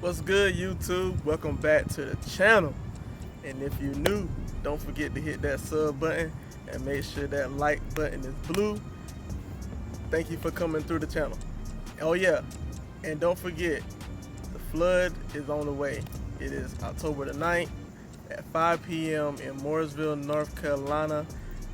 What's good, YouTube? Welcome back to the channel. And if you're new, don't forget to hit that sub button and make sure that like button is blue. Thank you for coming through the channel. Oh yeah, and don't forget, the flood is on the way. It is October the 9th at 5 p.m. in Mooresville, North Carolina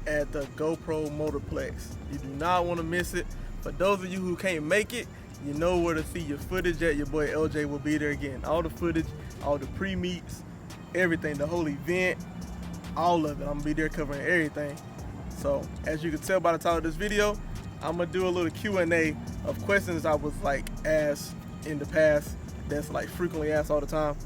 at the GoPro Motorplex. You do not want to miss it. For those of you who can't make it, you know where to see your footage at. Your boy LJ will be there again. All the footage, all the pre-meets, everything, the whole event, all of it. I'm gonna be there covering everything. So as you can tell by the title of this video, I'm gonna do a little Q&A of questions I was asked in the past that's frequently asked all the time.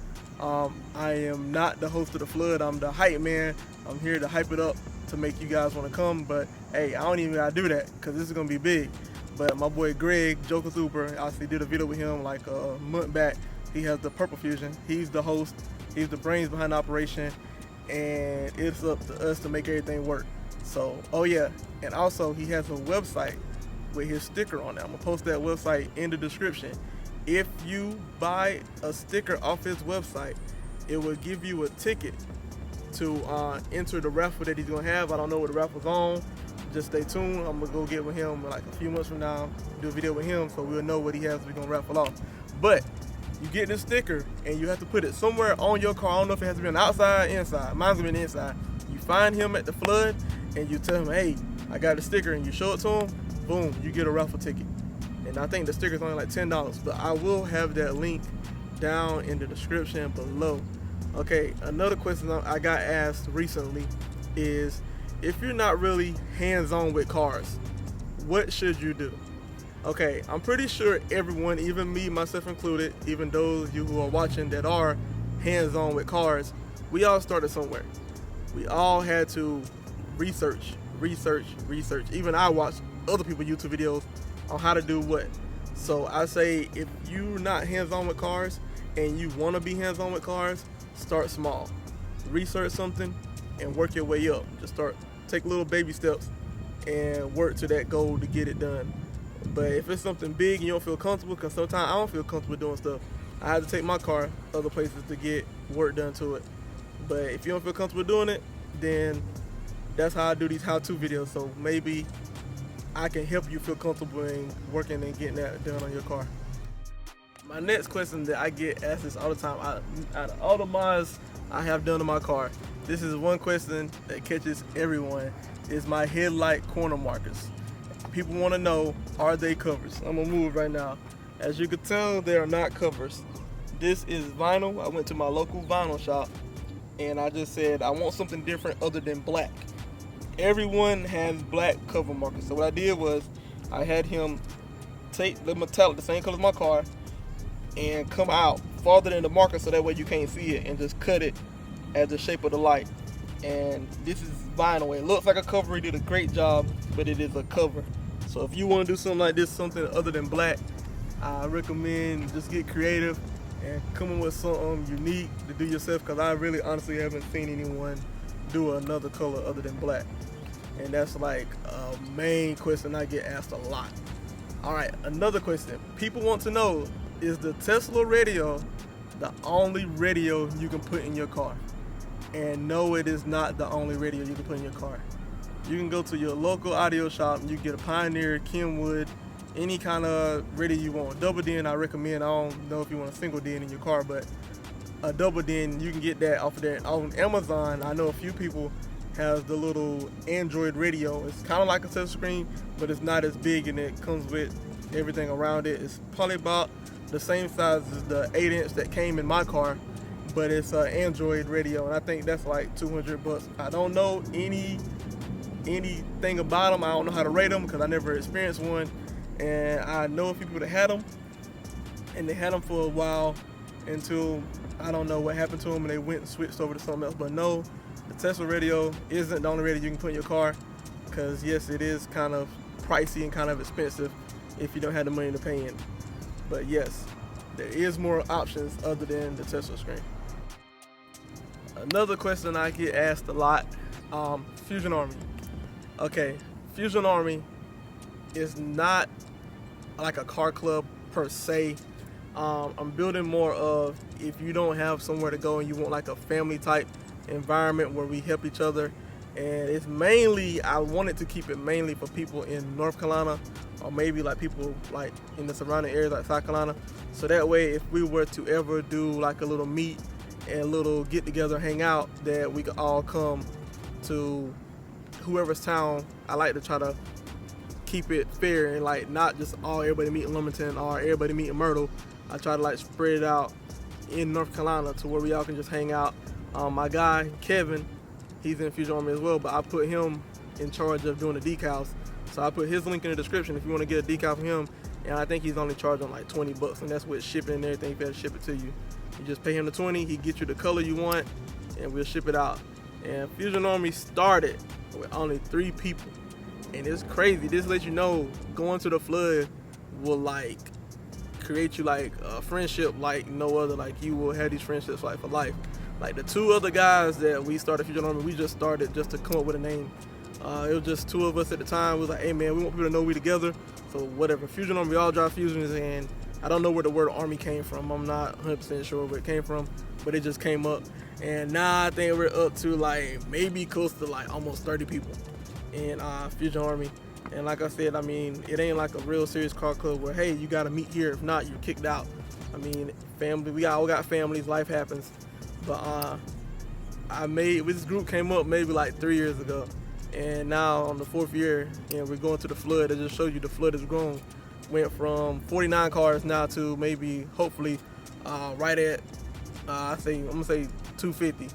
I am not the host of the flood. I'm the hype man. I'm here to hype it up to make you guys want to come, but hey, I don't even gotta do that because this is gonna be big. But my boy Greg, Joker Super, I actually did a video with him like a month back. He has the Purple Fusion. He's the host. He's the brains behind the operation. And it's up to us to make everything work. So, oh yeah. And also, he has a website with his sticker on it. I'm going to post that website in the description. If you buy a sticker off his website, it will give you a ticket to enter the raffle that he's going to have. I don't know what the raffle's on. Just stay tuned. I'm gonna go get with him like a few months from now, do a video with him so we'll know what he has we're gonna raffle off. But you get this sticker and you have to put it somewhere on your car. I don't know if it has to be on the outside, inside. Mine's gonna be on the inside. You find him at the flood and you tell him, hey, I got the sticker, and you show it to him, boom, you get a raffle ticket. And I think the sticker's only like $10, but I will have that link down in the description below. Okay, another question I got asked recently is, if you're not really hands-on with cars, what should you do? Okay, I'm pretty sure everyone, even me, myself included, even those of you who are watching that are hands-on with cars, we all started somewhere. We all had to research. Even I watched other people's YouTube videos on how to do what. So I say, if you're not hands-on with cars and you want to be hands-on with cars, start small. Research something and work your way up. Just take little baby steps and work to that goal to get it done. But if it's something big and you don't feel comfortable, because sometimes I don't feel comfortable doing stuff, I have to take my car other places to get work done to it. But if you don't feel comfortable doing it, then that's how I do these how-to videos. So maybe I can help you feel comfortable in working and getting that done on your car. My next question that I get asked this all the time, out of all the mods I have done to my car, this is one question that catches everyone, is my headlight corner markers. People want to know, are they covers? I'm gonna move right now. As you can tell, they are not covers. This is vinyl. I went to my local vinyl shop and I just said I want something different other than black. Everyone has black cover markers. So what I did was I had him take the metallic, the same color as my car, and come out farther than the marker so that way you can't see it, and just cut it as the shape of the light. And this is vinyl. It looks like a cover. He did a great job, but it is a cover. So if you want to do something like this, something other than black, I recommend just get creative and come up with something unique to do yourself, because I really honestly haven't seen anyone do another color other than black. And that's like a main question I get asked a lot. All right, another question. People want to know, is the Tesla radio the only radio you can put in your car? And no, it is not the only radio you can put in your car. You can go to your local audio shop and you get a Pioneer, Kenwood, any kind of radio you want. Double din I recommend. I don't know if you want a single din in your car, but a double din, you can get that off of there. On Amazon, I know a few people have the little Android radio. It's kind of like a touch screen, but it's not as big, and it comes with everything around it. It's probably about the same size as the 8-inch that came in my car, but it's an Android radio, and I think that's like $200. I don't know anything about them. I don't know how to rate them because I never experienced one, and I know a few people that had them, and they had them for a while until I don't know what happened to them and they went and switched over to something else. But no, the Tesla radio isn't the only radio you can put in your car, because yes, it is kind of pricey and kind of expensive if you don't have the money to pay in. But yes, there is more options other than the Tesla screen. Another question I get asked a lot, Fusion Army. Okay, Fusion Army is not like a car club per se. I'm building more of, if you don't have somewhere to go and you want like a family type environment where we help each other. And it's mainly, I wanted to keep it mainly for people in North Carolina, or maybe like people like in the surrounding areas like South Carolina. So that way, if we were to ever do like a little meet and a little get together, hang out, that we could all come to whoever's town. I like to try to keep it fair and like not just everybody meet in Lumberton or everybody meet in Myrtle. I try to like spread it out in North Carolina to where we all can just hang out. My guy Kevin, he's in Fusion Army as well, but I put him in charge of doing the decals. So I put his link in the description if you want to get a decal from him. And I think he's only charging like $20, and that's with shipping and everything. If he has to ship it to you, you just pay him the $20. He gets you the color you want, and we'll ship it out. And Fusion Army started with only 3 people, and it's crazy. This lets you know going to the flood will like create you like a friendship like no other. Like you will have these friendships like for life. Like the 2 other guys that we started Fusion Army, we just started just to come up with a name. It was just 2 of us at the time. We was like, hey man, we want people to know we together. So whatever, Fusion Army, we all drive Fusions, and I don't know where the word Army came from. I'm not 100% sure where it came from, but it just came up. And now I think we're up to like maybe close to like almost 30 people in Fusion Army. And like I said, I mean, it ain't like a real serious car club where, hey, you got to meet here. If not, you're kicked out. I mean, family, we all got families, life happens. But this group came up maybe like 3 years ago. And now on the 4th year, and we're going to the flood. It just shows you the flood has grown. Went from 49 cars now to maybe, hopefully, right at, I'm gonna say 250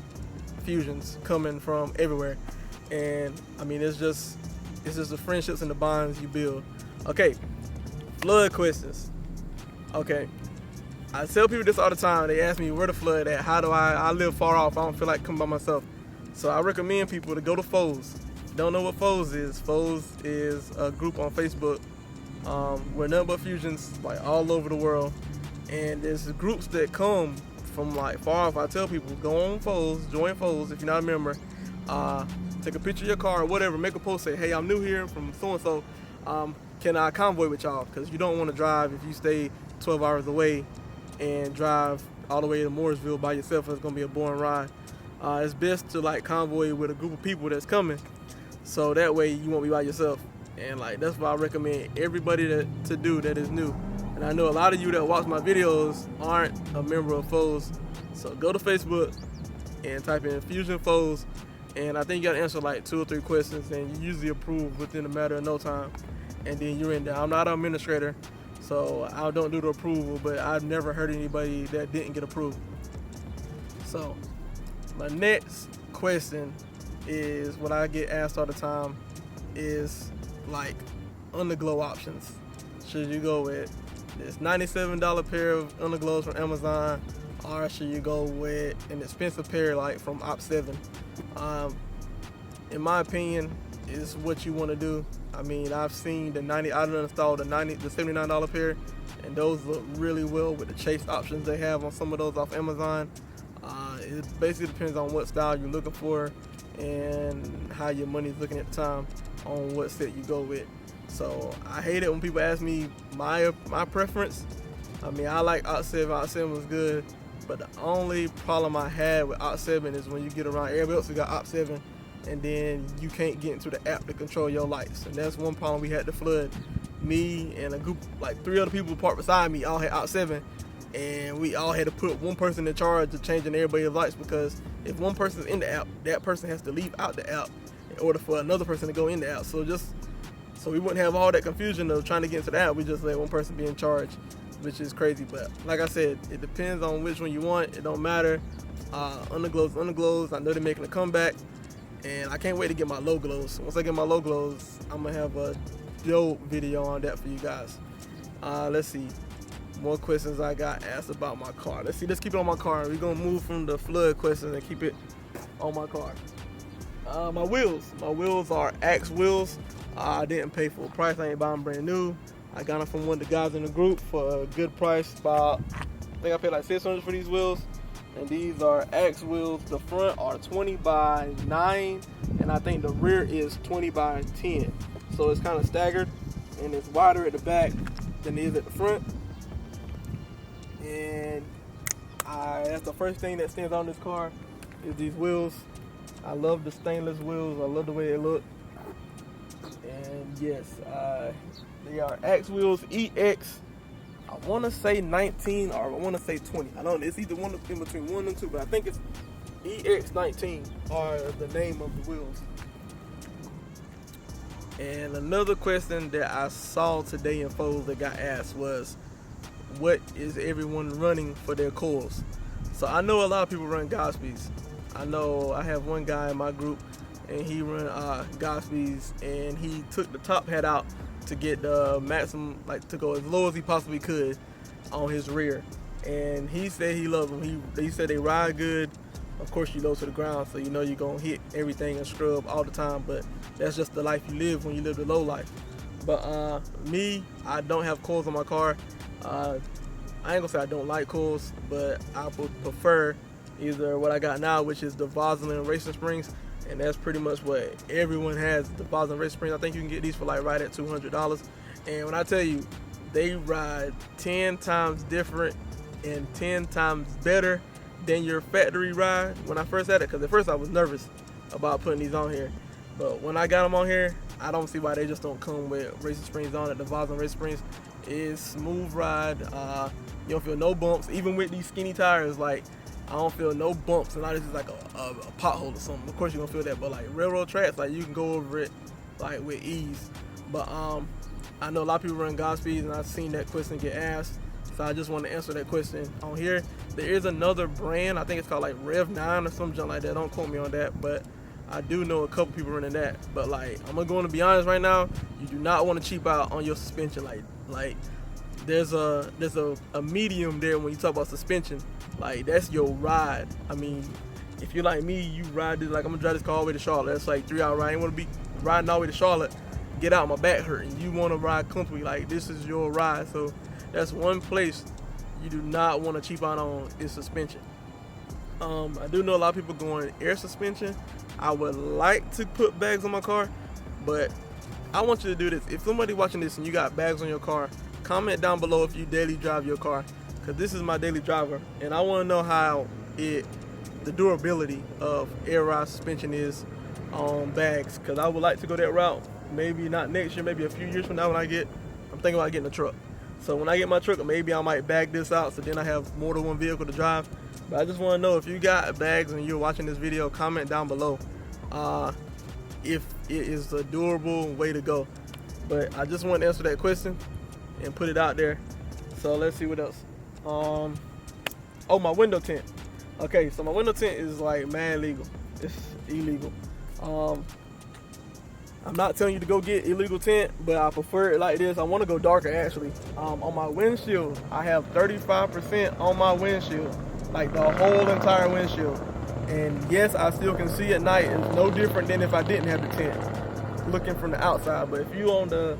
Fusions coming from everywhere. And I mean, it's just the friendships and the bonds you build. Okay, flood questions. Okay, I tell people this all the time. They ask me where the flood at. How do I live far off. I don't feel like coming by myself. So I recommend people to go to Foes. Don't know what Foes is? Foes is a group on Facebook where nothing but Fusions like all over the world. And there's groups that come from like far off. I tell people, go on Foes, join Foes if you're not a member. Take a picture of your car or whatever, make a post, say, hey, I'm new here from so-and-so. Can I convoy with y'all? Because you don't want to drive if you stay 12 hours away and drive all the way to Mooresville by yourself. It's going to be a boring ride. It's best to like convoy with a group of people that's coming, so that way you won't be by yourself. And like that's what I recommend everybody to do that is new. And I know a lot of you that watch my videos aren't a member of Foes, so go to Facebook and type in Fusion Foes, and I think you got to answer like 2 or 3 questions, and you usually approve within a matter of no time, and then you're in there. I'm not an administrator, so I don't do the approval, but I've never heard anybody that didn't get approved. So my next question is what I get asked all the time is like underglow options. Should you go with this $97 pair of underglows from Amazon, or should you go with an expensive pair like from Op7? In my opinion, is what you want to do. I mean, I've seen I installed the $79 pair, and those look really well with the chase options they have on some of those off Amazon. It basically depends on what style you're looking for and how your money's looking at the time on what set you go with. So I hate it when people ask me my preference. I mean, I like Op7. Op7 was good, but the only problem I had with Op7 is when you get around everybody else who got Op7, and then you can't get into the app to control your lights. And that's one problem we had to flood. Me and a group, like 3 other people parked beside me, all had Op7, and we all had to put one person in charge of changing everybody's lights, because if one person's in the app, that person has to leave out the app in order for another person to go in the app. So we wouldn't have all that confusion of trying to get into the app. We just let one person be in charge, which is crazy. But like I said, it depends on which one you want. It don't matter. Underglows. I know they're making a comeback, and I can't wait to get my low glows. Once I get my low glows, I'm gonna have a dope video on that for you guys. Let's see. More questions I got asked about my car. Let's keep it on my car. We're gonna move from the flood questions and keep it on my car. My wheels are Axe wheels. I didn't pay full price. I ain't buying brand new. I got them from one of the guys in the group for a good price. I think I paid like $600 for these wheels. And these are Axe wheels. The front are 20 by 9, and I think the rear is 20 by 10. So it's kind of staggered, and it's wider at the back than it is at the front. and that's the first thing that stands on this car is these wheels. I love the stainless wheels. I love the way they look. And yes, they are X wheels, EX. I want to say 19 or I want to say 20. I don't know. It's either one in between 1 and 2, but I think it's EX19 are the name of the wheels. And another question that I saw today in photos that got asked was, what is everyone running for their coils? So I know a lot of people run Godspeeds. I know I have one guy in my group, and he run Godspeeds, and he took the top hat out to get the maximum, like to go as low as he possibly could on his rear. And he said he loved them. He said they ride good. Of course, you low to the ground, so you know you're gonna hit everything and scrub all the time. But that's just the life you live when you live the low life. But me, I don't have coils on my car. I ain't gonna say I don't like coils, but I would prefer either what I got now, which is the Vaseline racing springs, and that's pretty much what everyone has, the Vaseline racing springs. I think you can get these for like right at $200. And when I tell you, they ride 10 times different and 10 times better than your factory ride when I first had it, because at first I was nervous about putting these on here. But when I got them on here, I don't see why they just don't come with racing springs on it. The Vaseline racing springs is smooth ride. You don't feel no bumps. Even with these skinny tires, like I don't feel no bumps, and this is like a pothole or something. Of course you're gonna feel that, but like railroad tracks, like you can go over it like with ease. But I know a lot of people run Godspeeds, and I've seen that question get asked, so I just want to answer that question on here. There is another brand, I think it's called like Rev 9 or something like that. Don't quote me on that, but I do know a couple people running that. But like, I'm going to be honest right now, you do not want to cheap out on your suspension. Like there's a medium there when you talk about suspension. Like that's your ride. I mean, if you're like me, you ride this, like I'm gonna drive this car all the way to Charlotte. That's like 3 hour ride. I ain't want to be riding all the way to Charlotte, get out, my back hurting. You want to ride comfortably. Like this is your ride. So that's one place you do not want to cheap out on is suspension. I do know a lot of people going air suspension. I would like to put bags on my car, but I want you to do this. If somebody watching this and you got bags on your car, comment down below if you daily drive your car, because this is my daily driver, and I want to know how the durability of air ride suspension is on bags, because I would like to go that route. Maybe not next year, maybe a few years from now when I'm thinking about getting a truck. So when I get my truck, maybe I might bag this out so then I have more than one vehicle to drive. But I just want to know, if you got bags and you're watching this video, comment down below if it is a durable way to go. But I just want to answer that question and put it out there. So let's see what else. Oh, my window tint. Okay, so my window tint is like mad illegal. It's illegal. I'm not telling you to go get illegal tint, but I prefer it like this. I want to go darker actually. On my windshield, I have 35% on my windshield, like the whole entire windshield. And yes, I still can see at night. It's no different than if I didn't have the tint, looking from the outside. But if you on the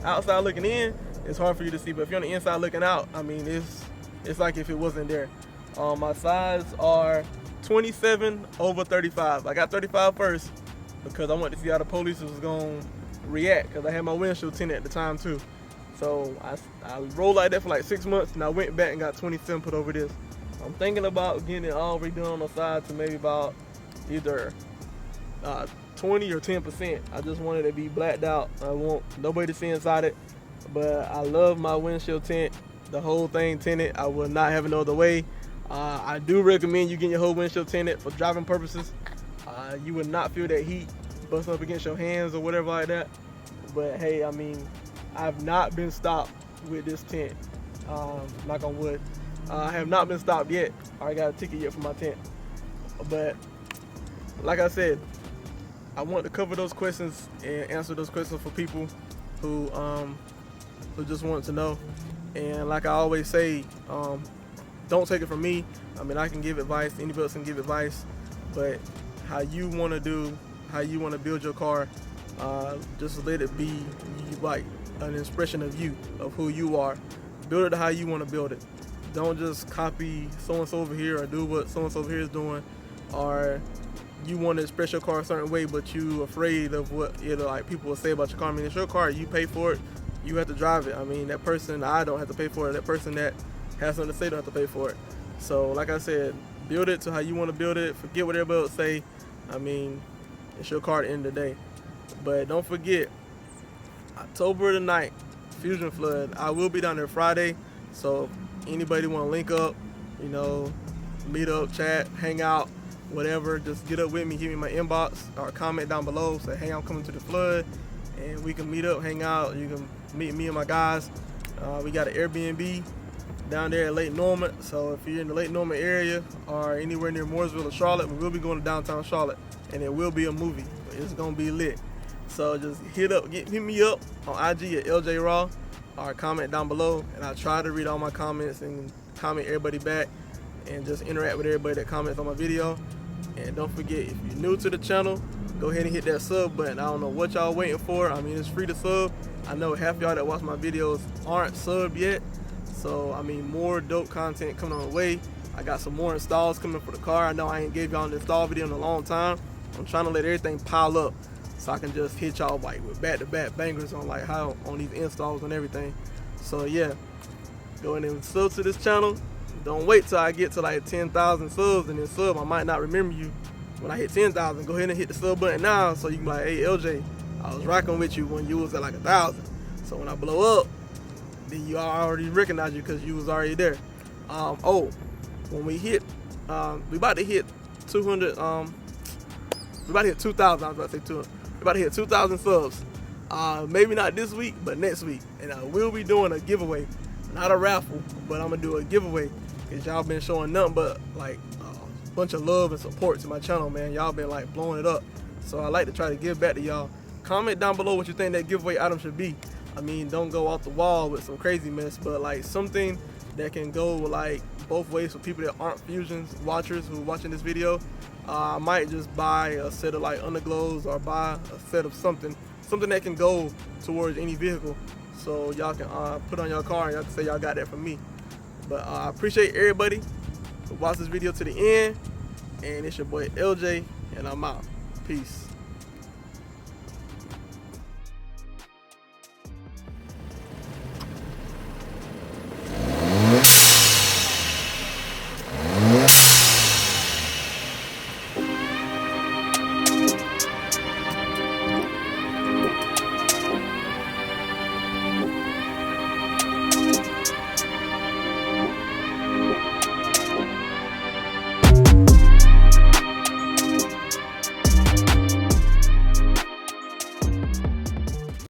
outside looking in, it's hard for you to see. But if you're on the inside looking out, I mean, it's like if it wasn't there. My sides are 27/35. I got 35 first, because I wanted to see how the police was going to react, because I had my windshield tinted at the time too. So I rolled like that for like 6 months, and I went back and got 27 put over this. I'm thinking about getting it all redone on the side to maybe about either 20 or 10%. I just want it to be blacked out. I want nobody to see inside it. But I love my windshield tint, the whole thing tinted. I will not have it no other way. I do recommend you getting your whole windshield tinted for driving purposes. You would not feel that heat busting up against your hands or whatever like that. But hey, I mean, I've not been stopped with this tint. Knock on wood. I have not been stopped yet. I got a ticket yet for my tint. But like I said, I want to cover those questions and answer those questions for people who just want to know. And like I always say, don't take it from me. I mean, I can give advice, anybody else can give advice, but how you want to build your car, just let it be like an expression of you, of who you are. Build it how you want to build it. Don't just copy so-and-so over here or do what so-and-so over here is doing, or you want to express your car a certain way, but you afraid of what like people will say about your car. I mean, it's your car, you pay for it, you have to drive it. I mean, that person, I don't have to pay for it. That person that have something to say, don't have to pay for it. So like I said, build it to how you want to build it. Forget what everybody else say. I mean, it's your car at the end of the day. But don't forget, October the 9th, Fusion Flood. I will be down there Friday. So if anybody want to link up, you know, meet up, chat, hang out, whatever, just get up with me, give me my inbox or comment down below. Say, hey, I'm coming to the flood, and we can meet up, hang out. You can meet me and my guys. We got an Airbnb down there at Lake Norman. So if you're in the Lake Norman area or anywhere near Mooresville or Charlotte, we will be going to downtown Charlotte, and it will be a movie. It's gonna be lit. So just hit me up on IG at LJ Raw or comment down below, and I try to read all my comments and comment everybody back and just interact with everybody that comments on my video. And don't forget, if you're new to the channel, go ahead and hit that sub button. I don't know what y'all waiting for. I mean, it's free to sub. I know half y'all that watch my videos aren't subbed yet. So, I mean, more dope content coming on the way. I got some more installs coming for the car. I know I ain't gave y'all an install video in a long time. I'm trying to let everything pile up so I can just hit y'all like with back-to-back bangers on like how on these installs and everything. So yeah, go ahead and sub to this channel. Don't wait till I get to like 10,000 subs and then sub. I might not remember you when I hit 10,000. Go ahead and hit the sub button now so you can be like, hey LJ, I was rocking with you when you was at like 1,000. So when I blow up, then you already recognize you because you was already there. When we hit, we about to hit 200. We about to hit 2,000. I was about to say 200. We about to hit 2,000 subs. Maybe not this week, but next week. And I will be doing a giveaway. Not a raffle, but I'm going to do a giveaway. Because y'all been showing nothing but like a bunch of love and support to my channel, man. Y'all been like blowing it up. So I like to try to give back to y'all. Comment down below what you think that giveaway item should be. I mean, don't go off the wall with some crazy mess, but like something that can go like both ways for people that aren't Fusions watchers who are watching this video. I might just buy a set of like underglows or buy a set of something that can go towards any vehicle, so y'all can put on your car and y'all can say y'all got that from me. But I appreciate everybody who watched this video to the end, and it's your boy LJ, and I'm out. Peace.